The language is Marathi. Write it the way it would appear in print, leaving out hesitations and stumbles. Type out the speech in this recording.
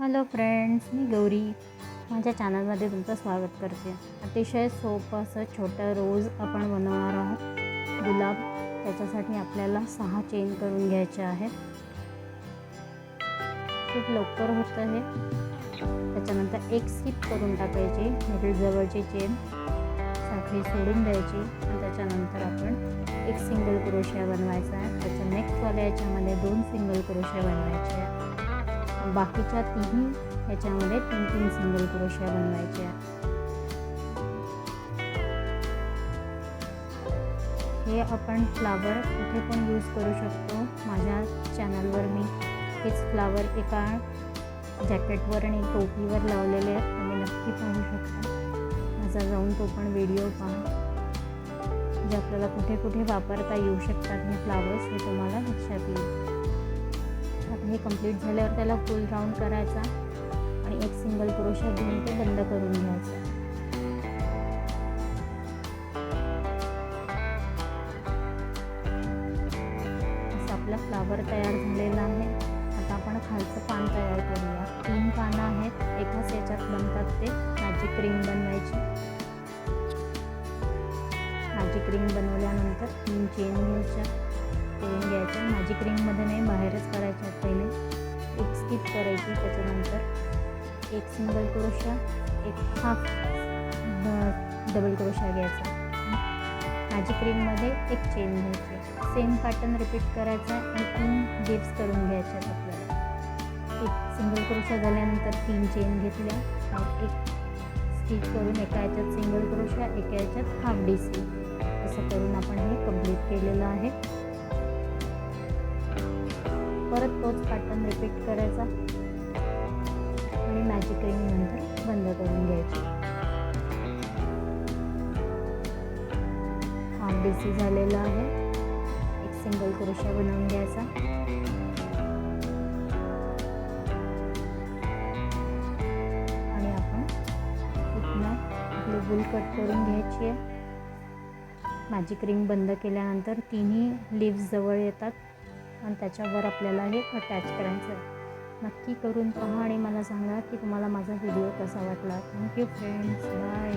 हॅलो फ्रेंड्स, मी गौरी माझ्या चॅनलमध्ये तुमचं स्वागत करते। अतिशय सोपं असं छोटं रोज आपण बनवणार आहोत गुलाब। त्याच्यासाठी आपल्याला 6 चेन करून घ्यायचे आहेत। खूप लवकर होतं हे। त्याच्यानंतर एक स्किप करून टाकायची, मिडल जवळची चेन साखळी सोडून द्यायची आणि त्याच्यानंतर आपण एक सिंगल क्रोशिया बनवायचा आहे। त्याच्या नेक्स्टवाल्या याच्यामध्ये 2 सिंगल क्रोशिया बनवायचे आहे। बाकीच्या तिन्ही ह्याच्यामध्ये 3 सिंगल क्रोशिया बनवायचे आहे। हे आपण फ्लावर कुठे पण यूज करू शकतो। माझ्या चॅनलवर मी हेच फ्लावर एका जॅकेटवर आणि टोपीवर लावलेले आहेत, तुम्ही नक्की पाहू शकता। माझा जाऊन तो पण व्हिडिओ पहा, जे आपल्याला कुठे कुठे वापरता येऊ शकतात हे फ्लावर्स, हे तुम्हाला लक्षात येईल। आता हे कंप्लीट झाल्यावर त्याला फुल राऊंड करायचा आणि एक सिंगल क्रोशिया घेऊन ते बंद करून घ्यायचं। असं आपला फ्लावर तयार झालेला आहे। आता आपण खालचं पान तयार करूया। 3 पानं आहेत, एकाच याच्यात बनतात ते। मॅजिक रिंग बनवायची। मॅजिक रिंग बनवल्यानंतर 3 चेन करून घ्यायच्या। मॅजिक रिंगमध्ये नाही, बाहेरच करायच्या पहिले। एक स्किप करायची, त्याच्यानंतर एक सिंगल क्रोशिया, एक हाफ डबल क्रोशिया घ्यायचा। मॅजिक रिंगमध्ये एक चेन घ्यायची। सेम पॅटर्न रिपीट करायचा आणि 3 डिप्स करून घ्यायच्या आपल्याला। एक सिंगल क्रोशिया झाल्यानंतर 3 चेन घेतल्या आणि एक स्टिच करून एका ह्याच्यात सिंगल क्रोशिया, एका ह्याच्यात हाफ डीसी, असं करून आपण हे कंप्लीट केलेलं आहे। परत तोच पॅटर्न रिपीट करायचा आणि मॅजिक रिंग नंतर बंद करून घ्यायची। हाफ डीसी झालेला आहे। एक सिंगल क्रोशिया बनवून घ्यायचा आणि आपण इथनं आपली वूल कट करून घ्यायची आहे। मॅजिक रिंग बंद केल्यानंतर तिन्ही लीव्स जवळ येतात आणि त्याच्यावर आपल्याला हे अटॅच करायचं आहे। नक्की करून पहा आणि मला सांगा की तुम्हाला माझा व्हिडिओ कसा वाटला। Thank you friends, bye.